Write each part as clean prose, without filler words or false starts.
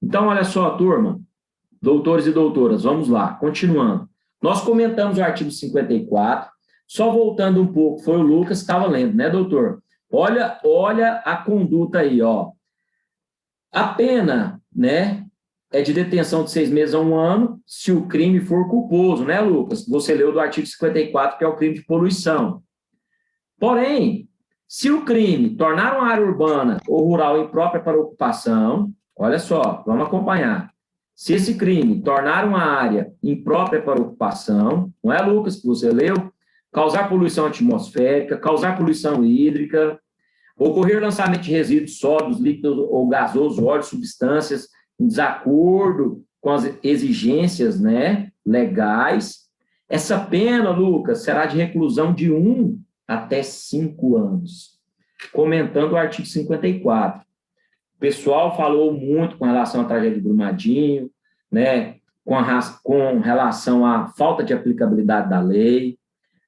Então, olha só, turma, doutores e doutoras, vamos lá, continuando. Nós comentamos o artigo 54, só voltando um pouco, foi o Lucas que estava lendo, né, doutor? Olha a conduta aí, ó. A pena, né, é de detenção de 6 meses a 1 ano, se o crime for culposo, né, Lucas? Você leu do artigo 54, que é o crime de poluição. Porém, se o crime tornar uma área urbana ou rural imprópria para ocupação, olha só, vamos acompanhar. Se esse crime tornar uma área imprópria para ocupação, não é, Lucas, que você leu? Causar poluição atmosférica, causar poluição hídrica, ocorrer lançamento de resíduos sólidos, líquidos ou gasosos, óleos, substâncias em desacordo com as exigências, né, legais. Essa pena, Lucas, será de reclusão de 1 até 5 anos. Comentando o artigo 54. O pessoal falou muito com relação à tragédia de Brumadinho, né, com relação à falta de aplicabilidade da lei,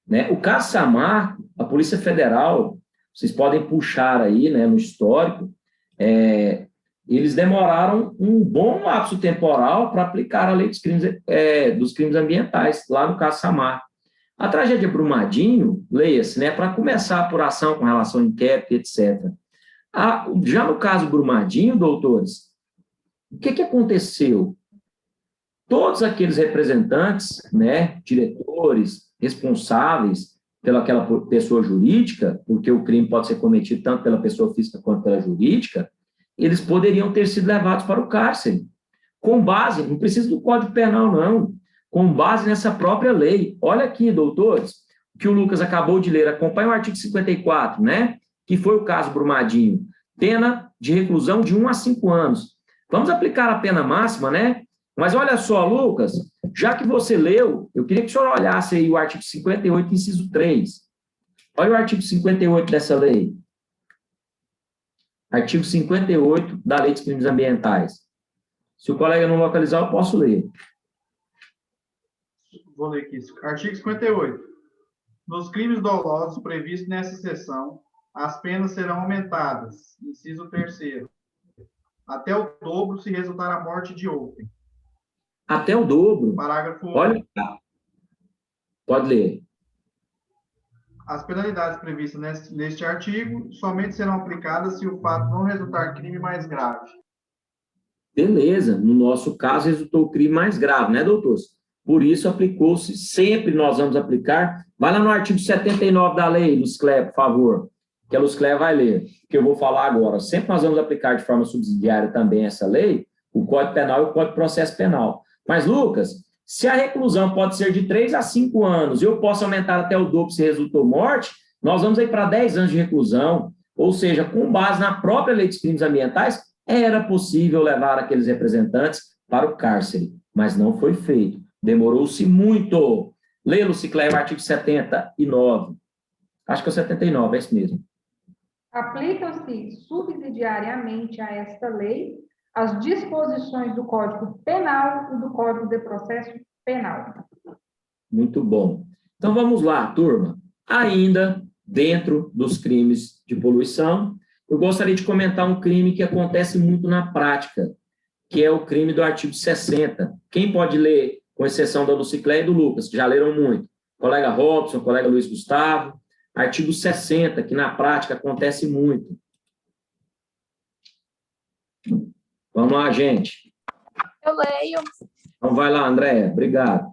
né? O caso Samarco, a Polícia Federal, vocês podem puxar aí, né, no histórico, eles demoraram um bom lapso temporal para aplicar a lei dos crimes ambientais, lá no caso Samarco. A tragédia Brumadinho, leia-se, né, para começar a apuração com relação ao inquérito, etc. Já no caso Brumadinho, doutores, o que aconteceu? Todos aqueles representantes, né, diretores, responsáveis pelaquela pessoa jurídica, porque o crime pode ser cometido tanto pela pessoa física quanto pela jurídica, eles poderiam ter sido levados para o cárcere, com base, não precisa do Código Penal, não, com base nessa própria lei. Olha aqui, doutores, o que o Lucas acabou de ler, acompanha o artigo 54, né, que foi o caso Brumadinho, pena de reclusão de 1 a 5 anos. Vamos aplicar a pena máxima, né? Mas olha só, Lucas, já que você leu, eu queria que o senhor olhasse aí o artigo 58, inciso 3. Olha o artigo 58 dessa lei. Artigo 58 da Lei dos Crimes Ambientais. Se o colega não localizar, eu posso ler. Vou ler aqui. Artigo 58. Nos crimes dolosos previstos nessa seção, as penas serão aumentadas. Inciso 3º. Até o dobro se resultar a morte de outrem. Até o dobro. Parágrafo. Olha, pode ler. As penalidades previstas neste artigo somente serão aplicadas se o fato não resultar crime mais grave. Beleza. No nosso caso, resultou o crime mais grave, né, doutor? Por isso, aplicou-se, sempre nós vamos aplicar. Vai lá no artigo 79 da lei, Luciclé, por favor, que a Luciclé vai ler, que eu vou falar agora. Sempre nós vamos aplicar de forma subsidiária também essa lei, o Código Penal e o Código de Processo Penal. Mas, Lucas, se a reclusão pode ser de 3 a 5 anos e eu posso aumentar até o dobro se resultou morte, nós vamos aí para 10 anos de reclusão. Ou seja, com base na própria lei dos crimes ambientais, era possível levar aqueles representantes para o cárcere, mas não foi feito. Demorou-se muito. Lê, Luciclé, o artigo 79. Acho que é o 79, é isso mesmo. Aplicam-se subsidiariamente a esta lei as disposições do Código Penal e do Código de Processo Penal. Muito bom. Então, vamos lá, turma. Ainda dentro dos crimes de poluição, eu gostaria de comentar um crime que acontece muito na prática, que é o crime do artigo 60. Quem pode ler, com exceção da Luciclé e do Lucas, que já leram muito? Colega Robson, colega Luiz Gustavo. Artigo 60, que na prática acontece muito. Vamos lá, gente. Eu leio. Então, vai lá, Andréia. Obrigado.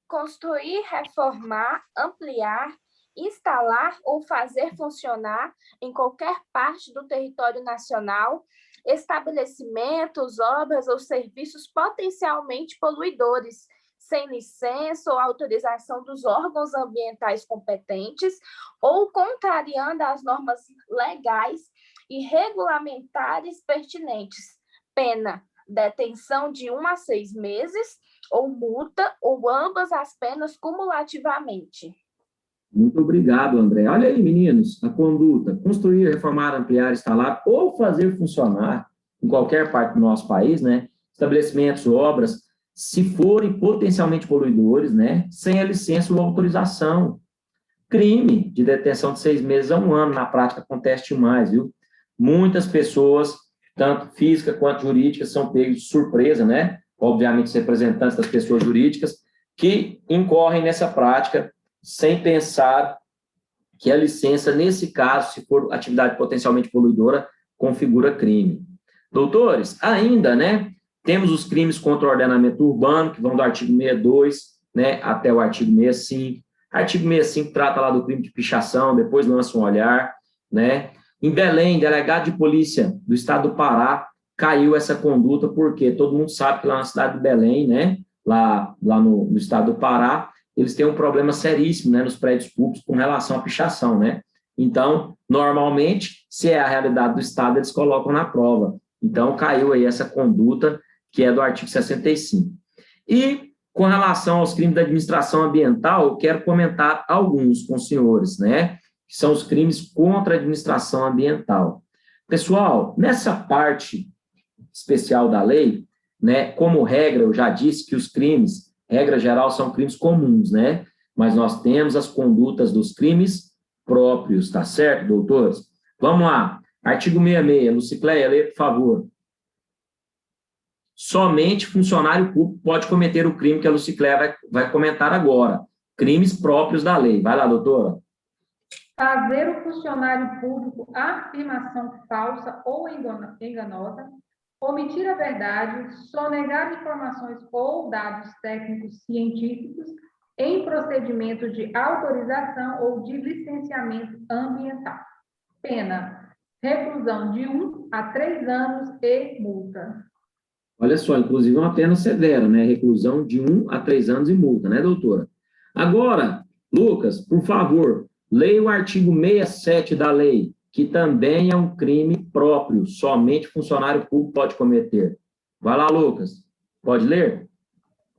Construir, reformar, ampliar, instalar ou fazer funcionar em qualquer parte do território nacional estabelecimentos, obras ou serviços potencialmente poluidores, sem licença ou autorização dos órgãos ambientais competentes ou contrariando as normas legais e regulamentares pertinentes. Pena, detenção de 1 a 6 meses ou multa ou ambas as penas cumulativamente. Muito obrigado, André. Olha aí, meninos, a conduta, construir, reformar, ampliar, instalar ou fazer funcionar em qualquer parte do nosso país, né? Estabelecimentos, obras, se forem potencialmente poluidores, né? Sem a licença ou autorização. crime de detenção de 6 meses a 1 ano. Na prática, acontece demais, viu? Muitas pessoas, tanto física quanto jurídica, são pegos de surpresa, né? Obviamente, os representantes das pessoas jurídicas, que incorrem nessa prática sem pensar que a licença, nesse caso, se for atividade potencialmente poluidora, configura crime. Doutores, ainda, né, temos os crimes contra o ordenamento urbano, que vão do artigo 62, né, até o artigo 65. Artigo 65 trata lá do crime de pichação, depois lança um olhar, né. Em Belém, delegado de polícia do estado do Pará caiu essa conduta, porque todo mundo sabe que lá na cidade de Belém, né, lá no estado do Pará, eles têm um problema seríssimo, né, nos prédios públicos com relação à pichação, né? Então, normalmente, se é a realidade do Estado, eles colocam na prova. Então, caiu aí essa conduta, que é do artigo 65. E, com relação aos crimes da administração ambiental, eu quero comentar alguns com os senhores, né? Que são os crimes contra a administração ambiental. Pessoal, nessa parte especial da lei, né, como regra, eu já disse que os crimes, regra geral, são crimes comuns, né? Mas nós temos as condutas dos crimes próprios, tá certo, doutores? Vamos lá. Artigo 66. Lucicleia, lê, por favor. Somente funcionário público pode cometer o crime que a Lucicleia vai comentar agora. Crimes próprios da lei. Vai lá, doutora. Fazer o funcionário público afirmação falsa ou enganosa, omitir a verdade, sonegar informações ou dados técnicos científicos em procedimento de autorização ou de licenciamento ambiental. Pena: reclusão de 1 a 3 anos e multa. Olha só, inclusive uma pena severa, né? Reclusão de 1 a 3 anos e multa, né, doutora? Agora, Lucas, por favor, leia o artigo 67 da lei, que também é um crime próprio, somente funcionário público pode cometer. Vai lá, Lucas. Pode ler?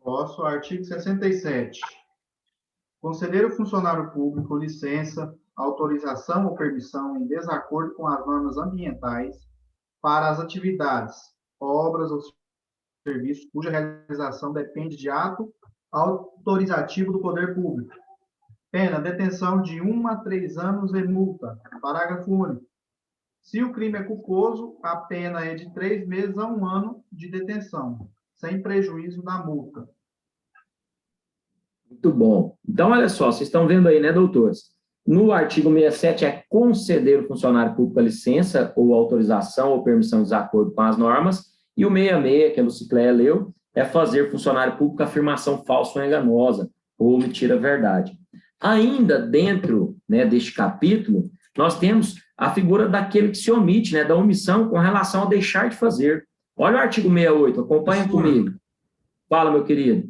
Posso. Artigo 67. Conceder ao funcionário público licença, autorização ou permissão em desacordo com as normas ambientais para as atividades, obras ou serviços cuja realização depende de ato autorizativo do poder público. Pena: detenção de 1 a 3 anos e multa. Parágrafo único. Se o crime é culposo, a pena é de 3 meses a 1 ano de detenção, sem prejuízo da multa. Muito bom. Então, olha só, vocês estão vendo aí, né, doutores? No artigo 67 é conceder ao funcionário público a licença ou autorização ou permissão de desacordo com as normas, e o 66, que a Lucicleia leu, é fazer funcionário público afirmação falsa ou enganosa, ou omitir a verdade. Ainda dentro, né, deste capítulo, nós temos a figura daquele que se omite, né, da omissão com relação a deixar de fazer. Olha o artigo 68, acompanha comigo. Fala, meu querido.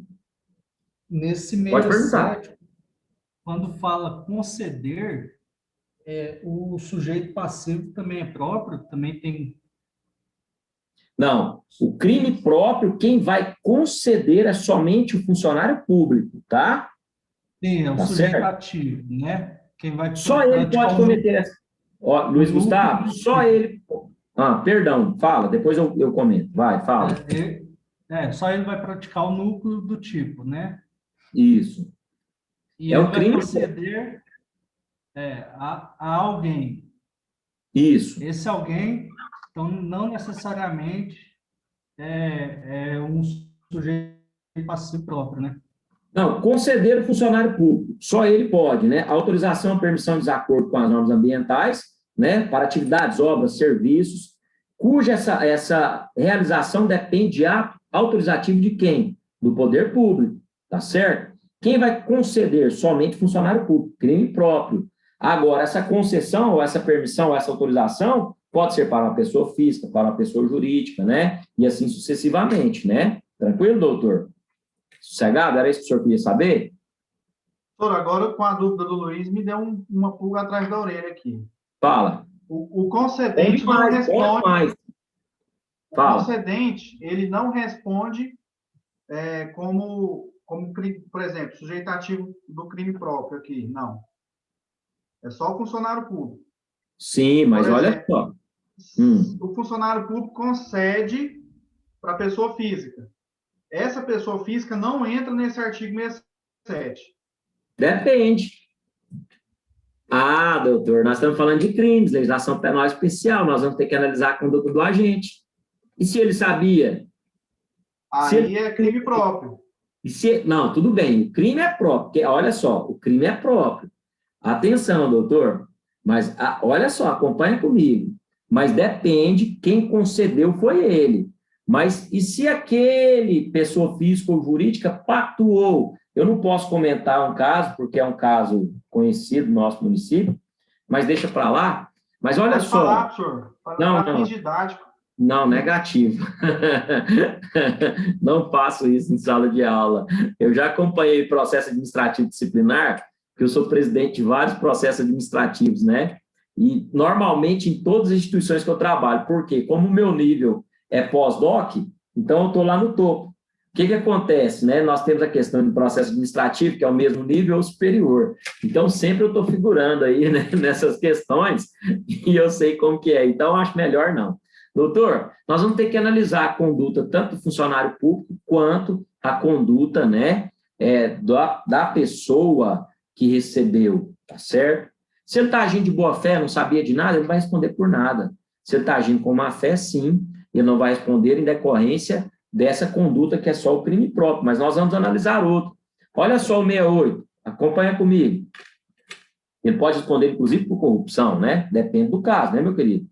Nesse Pode perguntar. 67, quando fala conceder, o sujeito passivo também é próprio, também tem... Não, o crime próprio, quem vai conceder é somente o funcionário público, tá? Sim, é o Tá sujeito certo? ativo, né? Quem vai Só ele pode cometer essa. Ó, Luiz Gustavo, só ele. Ah, perdão, fala, depois eu comento. Vai, fala. Só ele vai praticar o núcleo do tipo, né? Isso. E É ele o vai crime. conceder a alguém. Isso. Esse alguém, então, não necessariamente é um sujeito passivo próprio, né? Não, conceder o funcionário público, só ele pode, né? Autorização ou permissão de desacordo com as normas ambientais, né? Para atividades, obras, serviços, cuja essa realização depende de ato autorizativo de quem? Do poder público, tá certo? Quem vai conceder? Somente funcionário público, crime próprio. Agora, essa concessão, ou essa permissão, ou essa autorização, pode ser para uma pessoa física, para uma pessoa jurídica, né? E assim sucessivamente, né? Tranquilo, doutor? Sossegado? Era isso que o senhor queria saber? Doutor, agora com a dúvida do Luiz, me deu uma pulga atrás da orelha aqui. Fala. O concedente não responde. O concedente, ele não responde como, por exemplo, sujeito ativo do crime próprio aqui. Não. É só o funcionário público. Sim, mas olha só. O funcionário público concede para a pessoa física. Essa pessoa física não entra nesse artigo 67. Depende. Ah, doutor, nós estamos falando de crimes, legislação penal especial, nós vamos ter que analisar a conduta do agente. E se ele sabia? Aí é crime próprio. Não, tudo bem, o crime é próprio, porque, olha só, o crime é próprio. Atenção, doutor, mas olha só, acompanha comigo. Mas depende, quem concedeu foi ele. Mas e se aquele pessoa física ou jurídica pactuou? Eu não posso comentar um caso, porque é um caso conhecido no nosso município, mas deixa para lá. Mas olha Pode só. falar, professor. Para fins didáticos. Não, negativo. Não faço isso em sala de aula. Eu já acompanhei processo administrativo disciplinar, porque eu sou presidente de vários processos administrativos, né? E, normalmente, em todas as instituições que eu trabalho. Por quê? Como o meu nível é pós-doc, então eu estou lá no topo. O que acontece, né? Nós temos a questão do processo administrativo, que é o mesmo nível ou superior. Então, sempre eu estou figurando aí, né, nessas questões, e eu sei como que é. Então, acho melhor não. Doutor, nós vamos ter que analisar a conduta tanto do funcionário público quanto a conduta, né, da pessoa que recebeu, tá certo? Se ele está agindo de boa fé, não sabia de nada, ele não vai responder por nada. Se ele está agindo com má fé, sim, ele não vai responder em decorrência dessa conduta que é só o crime próprio, mas nós vamos analisar outro. Olha só o 68, acompanha comigo. Ele pode responder, inclusive, por corrupção, né? Depende do caso, né, meu querido?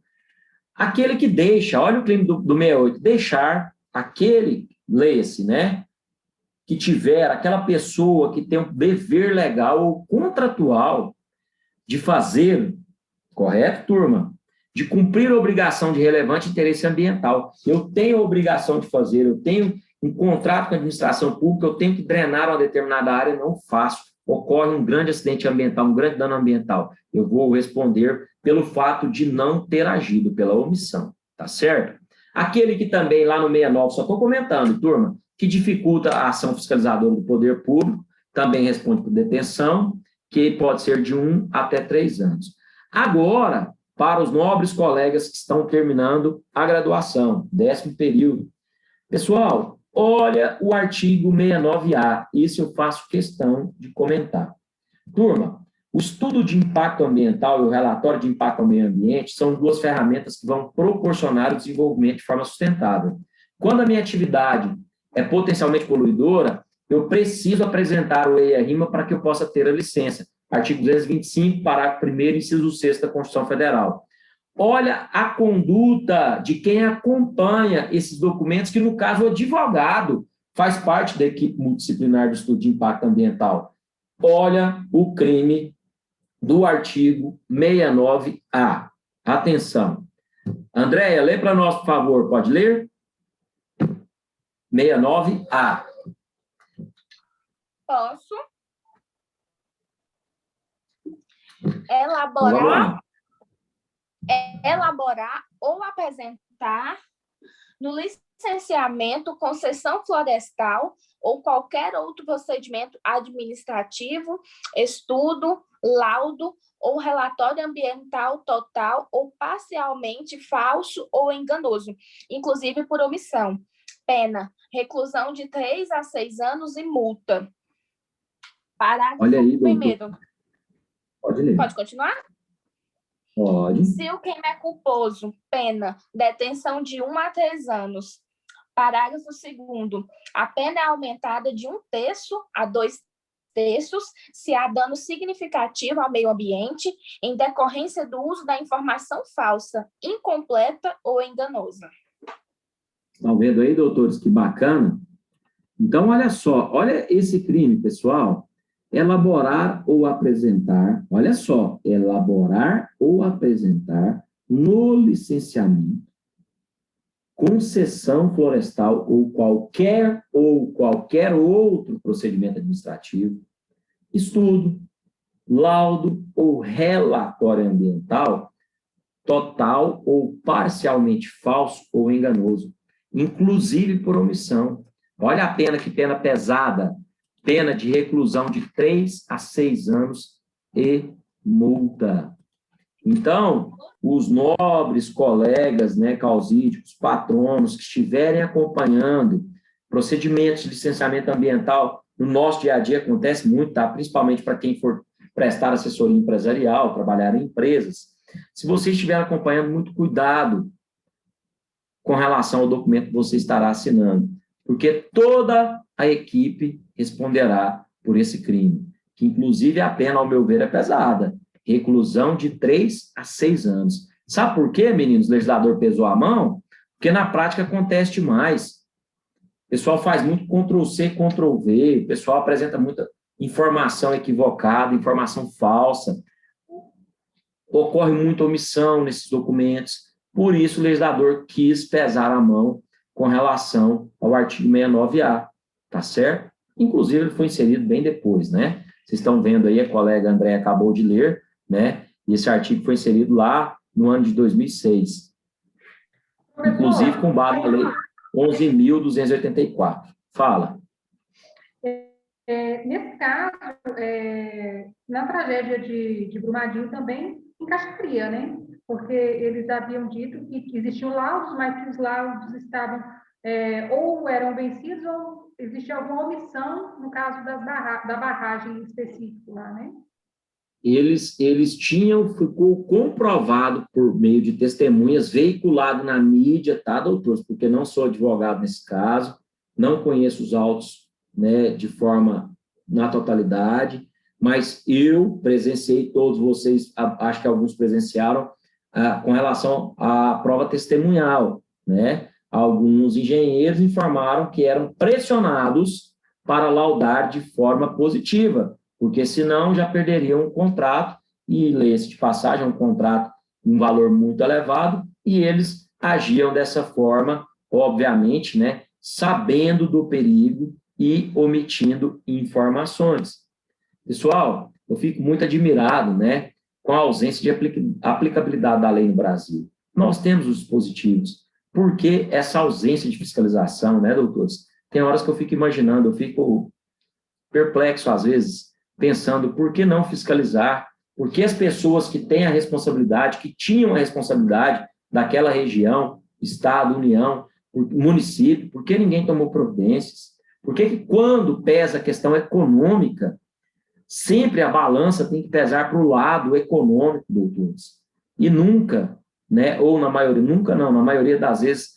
Aquele que deixa, olha o crime do 68, deixar aquele, leia-se, né, que tiver, aquela pessoa que tem um dever legal ou contratual de fazer, correto, turma? De cumprir a obrigação de relevante interesse ambiental. Eu tenho a obrigação de fazer, eu tenho um contrato com a administração pública, eu tenho que drenar uma determinada área, não faço. Ocorre um grande acidente ambiental, um grande dano ambiental. Eu vou responder pelo fato de não ter agido, pela omissão, tá certo? Aquele que também, lá no 69, só estou comentando, turma, que dificulta a ação fiscalizadora do poder público, também responde por detenção, que pode ser de 1 até 3 anos. Agora, para os nobres colegas que estão terminando a graduação, 10º período. Pessoal, olha o artigo 69A, isso eu faço questão de comentar. Turma, o estudo de impacto ambiental e o relatório de impacto ao meio ambiente são duas ferramentas que vão proporcionar o desenvolvimento de forma sustentável. Quando a minha atividade é potencialmente poluidora, eu preciso apresentar o EIA-RIMA para que eu possa ter a licença. Artigo 225, parágrafo 1º, inciso 6 da Constituição Federal. Olha a conduta de quem acompanha esses documentos, que, no caso, o advogado faz parte da equipe multidisciplinar do estudo de impacto ambiental. Olha o crime do artigo 69A. Atenção. Andréia, lê para nós, por favor. Pode ler? 69A. Posso elaborar ou apresentar no licenciamento, concessão florestal ou qualquer outro procedimento administrativo, estudo, laudo ou relatório ambiental total ou parcialmente falso ou enganoso, inclusive por omissão. Pena, reclusão de 3 a 6 anos e multa. Parágrafo 1º. Pode ler. Pode continuar? Pode. Se o crime é culposo, pena, detenção de 1 a 3 anos. Parágrafo 2º. A pena é aumentada de 1/3 a 2/3 se há dano significativo ao meio ambiente em decorrência do uso da informação falsa, incompleta ou enganosa. Estão vendo aí, doutores, que bacana? Então, olha só, olha esse crime, pessoal. Elaborar ou apresentar, olha só, elaborar ou apresentar no licenciamento, concessão florestal ou qualquer outro procedimento administrativo, estudo, laudo ou relatório ambiental, total ou parcialmente falso ou enganoso, inclusive por omissão. Olha a pena, que pena pesada, pena de reclusão de 3 a 6 anos e multa. Então, os nobres colegas, né, causídicos, patronos, que estiverem acompanhando procedimentos de licenciamento ambiental, no nosso dia a dia acontece muito, tá? Principalmente para quem for prestar assessoria empresarial, trabalhar em empresas. Se você estiver acompanhando, muito cuidado com relação ao documento que você estará assinando, porque toda a equipe responderá por esse crime, que inclusive a pena, ao meu ver, é pesada, reclusão de 3 a 6 anos. Sabe por quê, meninos? O legislador pesou a mão? Porque na prática acontece demais. O pessoal faz muito Ctrl-C, Ctrl-V, o pessoal apresenta muita informação equivocada, informação falsa. Ocorre muita omissão nesses documentos. Por isso, o legislador quis pesar a mão com relação ao artigo 69A, tá certo? Inclusive, ele foi inserido bem depois, né? Vocês estão vendo aí, a colega André acabou de ler, né? E esse artigo foi inserido lá no ano de 2006. Inclusive, com base na lei 11.284. Fala. Nesse caso, na tragédia de Brumadinho também encaixaria, né? Porque eles haviam dito que existiam laudos, mas que os laudos estavam ou eram vencidos ou existia alguma omissão no caso da barragem específica lá, né? Eles tinham, ficou comprovado por meio de testemunhas, veiculado na mídia, tá, doutores? Porque não sou advogado nesse caso, não conheço os autos, né, de forma na totalidade, mas eu presenciei, todos vocês, acho que alguns presenciaram, com relação à prova testemunhal, né? Alguns engenheiros informaram que eram pressionados para laudar de forma positiva, porque senão já perderiam o contrato, e lê-se de passagem, é um contrato em valor muito elevado, e eles agiam dessa forma, obviamente, né, sabendo do perigo e omitindo informações. Pessoal, eu fico muito admirado, né, com a ausência de aplicabilidade da lei no Brasil. Nós temos os dispositivos. Por que essa ausência de fiscalização, né, doutores? Tem horas que eu fico imaginando, eu fico perplexo às vezes, pensando por que não fiscalizar, por que as pessoas que têm a responsabilidade, que tinham a responsabilidade daquela região, estado, união, município, por que ninguém tomou providências? Por que quando pesa a questão econômica, sempre a balança tem que pesar para o lado econômico, doutores? E nunca, né, ou na maioria, nunca não, na maioria das vezes,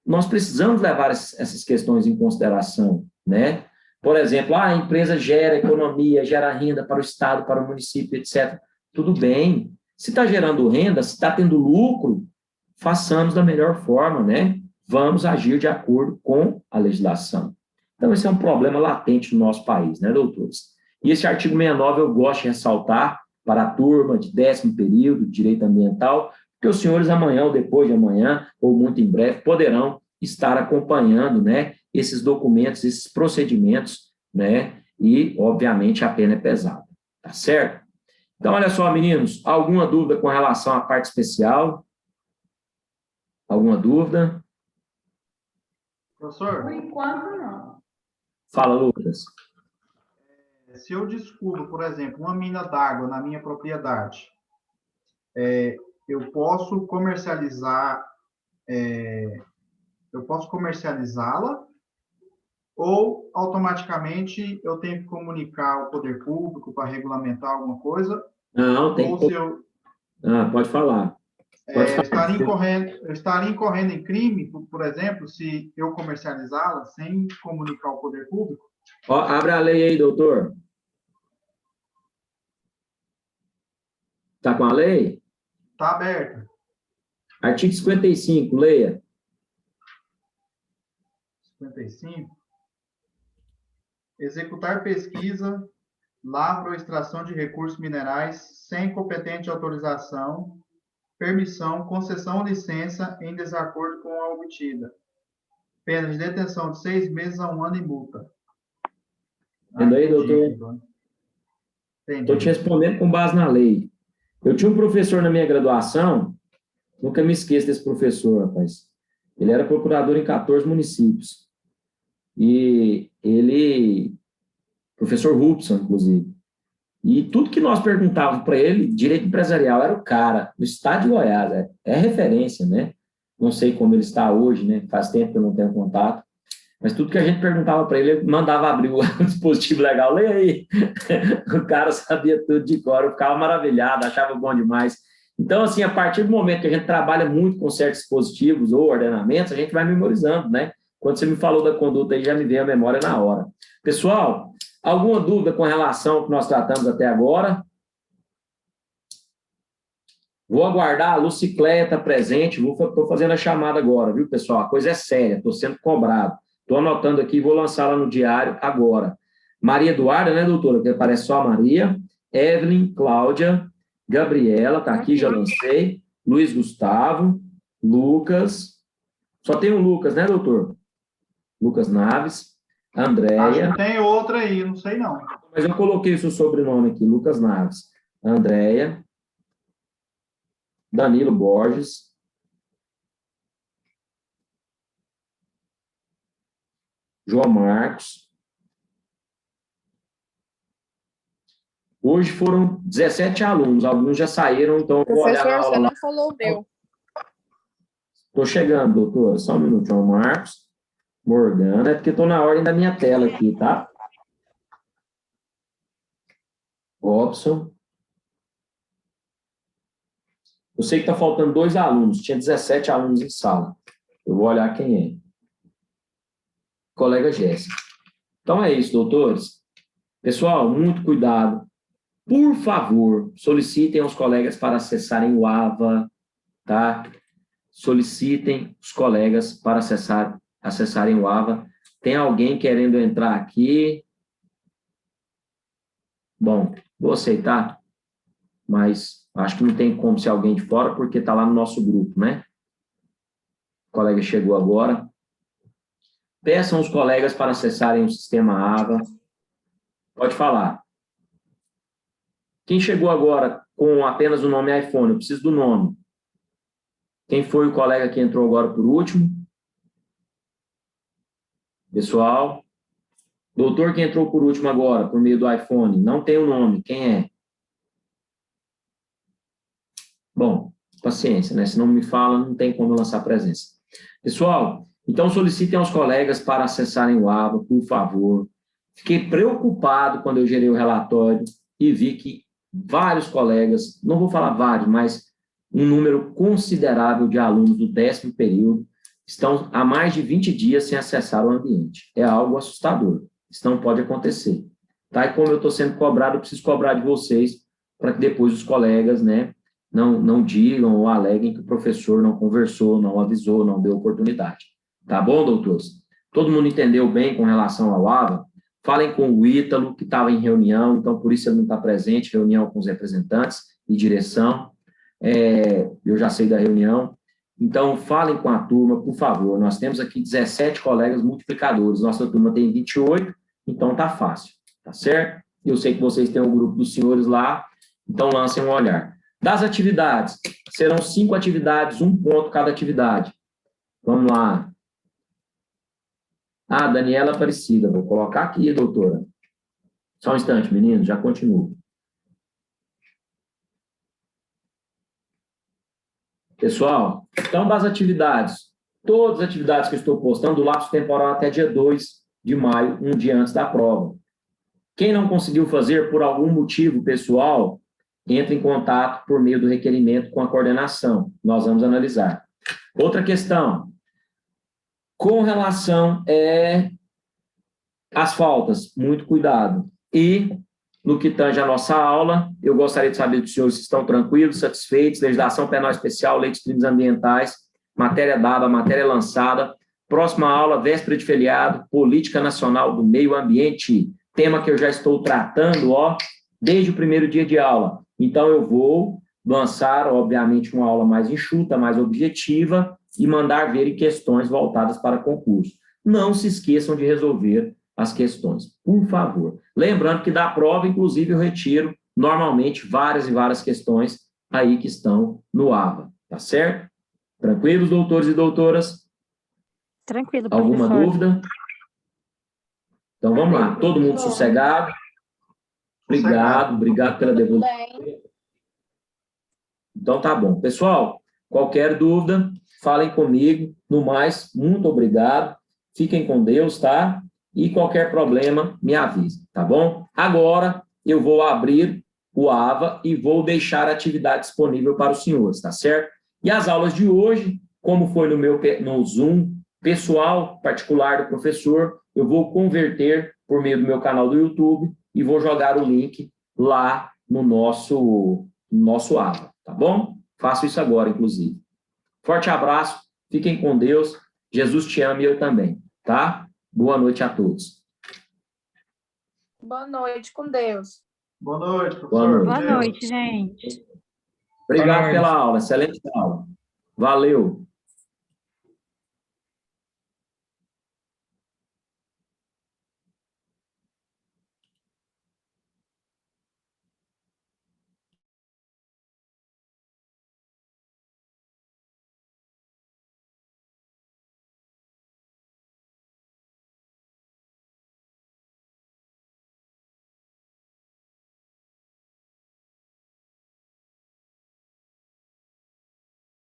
nós precisamos levar essas questões em consideração, né? Por exemplo, a empresa gera economia, gera renda para o Estado, para o município, etc. Tudo bem. Se está gerando renda, se está tendo lucro, façamos da melhor forma, né? Vamos agir de acordo com a legislação. Então, esse é um problema latente no nosso país, né, doutores? E esse artigo 69 eu gosto de ressaltar para a turma de 10º período de Direito Ambiental, porque os senhores amanhã ou depois de amanhã, ou muito em breve, poderão estar acompanhando, né, esses documentos, esses procedimentos, né, e, obviamente, a pena é pesada, tá certo? Então, olha só, meninos, alguma dúvida com relação à parte especial? Alguma dúvida? Professor? Por enquanto, não. Fala, Lucas. Se eu descubro, por exemplo, uma mina d'água na minha propriedade, eu posso comercializar, comercializá-la, ou automaticamente eu tenho que comunicar ao poder público para regulamentar alguma coisa? Não, tem ou que... se eu pode falar. Pode falar. Eu estaria incorrendo em crime, por exemplo, se eu comercializá-la sem comunicar ao poder público? Ó, abre a lei aí, doutor. Está com a lei? Está aberta. Artigo 55, leia. 55. Executar pesquisa, lavra ou extração de recursos minerais sem competente autorização, permissão, concessão ou licença em desacordo com a obtida. Pena de detenção de 6 meses a 1 ano e multa. Entendeu aí, doutor? Estou te respondendo com base na lei. Eu tinha um professor na minha graduação, nunca me esqueço desse professor, rapaz. Ele era procurador em 14 municípios. E ele, professor Rupson, inclusive. E tudo que nós perguntávamos para ele, direito empresarial, era o cara, no estado de Goiás, é referência, né? Não sei como ele está hoje, né? Faz tempo que eu não tenho contato. Mas tudo que a gente perguntava para ele, ele mandava abrir o dispositivo legal. Leia aí. O cara sabia tudo de cor, eu ficava maravilhado, achava bom demais. Então, assim, a partir do momento que a gente trabalha muito com certos dispositivos ou ordenamentos, a gente vai memorizando, né? Quando você me falou da conduta aí, já me veio a memória na hora. Pessoal, alguma dúvida com relação ao que nós tratamos até agora? Vou aguardar, a Lucicléia está presente, estou fazendo a chamada agora, viu, pessoal? A coisa é séria, estou sendo cobrado. Estou anotando aqui e vou lançá-la no diário agora. Maria Eduarda, né, doutora? Que aparece só a Maria. Evelyn, Cláudia, Gabriela, está aqui, já lancei. Luiz Gustavo, Lucas. Só tem o Lucas, né, doutor? Lucas Naves, Andréia. Acho que tem outra aí, não sei não. Mas eu coloquei o seu sobrenome aqui, Lucas Naves. Andréia. Danilo Borges. João Marcos. Hoje foram 17 alunos, alguns já saíram, então eu vou olhar na Professor, você aula. não falou o meu. Estou chegando, doutora, só um minuto. João Marcos, Morgana, é porque estou na ordem da minha tela aqui, tá? Robson. Eu sei que está faltando 2 alunos, tinha 17 alunos em sala. Eu vou olhar quem é. Colega Jéssica. Então é isso, doutores. Pessoal, muito cuidado. Por favor, solicitem aos colegas para acessarem o AVA, tá? Solicitem os colegas para acessarem o AVA. Tem alguém querendo entrar aqui? Bom, vou aceitar, mas acho que não tem como ser alguém de fora, porque está lá no nosso grupo, né? O colega chegou agora. Peçam os colegas para acessarem o sistema AVA. Pode falar. Quem chegou agora com apenas o nome iPhone? Eu preciso do nome. Quem foi o colega que entrou agora por último? Pessoal. Doutor que entrou por último agora, por meio do iPhone. Não tem o nome. Quem é? Bom, paciência, né? Se não me fala, não tem como lançar presença. Pessoal, então solicitem aos colegas para acessarem o AVA, por favor. Fiquei preocupado quando eu gerei o relatório e vi que vários colegas, não vou falar vários, mas um número considerável de alunos do 10º período estão há mais de 20 dias sem acessar o ambiente. É algo assustador. Isso não pode acontecer. Tá? E como eu estou sendo cobrado, eu preciso cobrar de vocês para que depois os colegas, né, não digam ou aleguem que o professor não conversou, não avisou, não deu oportunidade. Tá bom, doutores? Todo mundo entendeu bem com relação ao AVA? Falem com o Ítalo, que estava em reunião, então por isso ele não está presente, reunião com os representantes e direção. Eu já sei da reunião. Então, falem com a turma, por favor. Nós temos aqui 17 colegas multiplicadores. Nossa turma tem 28, então tá fácil, tá certo? Eu sei que vocês têm o grupo dos senhores lá, então lancem um olhar. Das atividades, serão 5 atividades, 1 ponto cada atividade. Vamos lá. Ah, Daniela Aparecida, vou colocar aqui, doutora. Só um instante, meninos, já continuo. Pessoal, então das atividades, todas as atividades que eu estou postando, o lapso temporal até dia 2 de maio, um dia antes da prova. Quem não conseguiu fazer por algum motivo pessoal, entre em contato por meio do requerimento com a coordenação. Nós vamos analisar. Outra questão, com relação às faltas, muito cuidado. E, no que tange a nossa aula, eu gostaria de saber dos senhores se estão tranquilos, satisfeitos, legislação penal especial, lei de crimes ambientais, matéria dada, matéria lançada, próxima aula, véspera de feriado, política nacional do meio ambiente, tema que eu já estou tratando, desde o primeiro dia de aula. Então, eu vou lançar, obviamente, uma aula mais enxuta, mais objetiva, e mandar ver em questões voltadas para concurso. Não se esqueçam de resolver as questões, por favor. Lembrando que da prova, inclusive, eu retiro, normalmente, várias e várias questões aí que estão no AVA, tá certo? Tranquilos, doutores e doutoras? Tranquilo, professor. Alguma dúvida? Então, vamos lá. Todo mundo sossegado? Obrigado pela devolução. Então, tá bom. Pessoal, qualquer dúvida, falem comigo. No mais, muito obrigado. Fiquem com Deus, tá? E qualquer problema, me avise, tá bom? Agora, eu vou abrir o AVA e vou deixar a atividade disponível para os senhores, tá certo? E as aulas de hoje, como foi no Zoom pessoal, particular do professor, eu vou converter por meio do meu canal do YouTube e vou jogar o link lá no nosso AVA, tá bom? Faço isso agora, inclusive. Forte abraço, fiquem com Deus, Jesus te ama e eu também, tá? Boa noite a todos. Boa noite, com Deus. Boa noite, Boa professor. noite. Boa noite, gente. Obrigado Boa pela noite. aula, excelente aula. Valeu.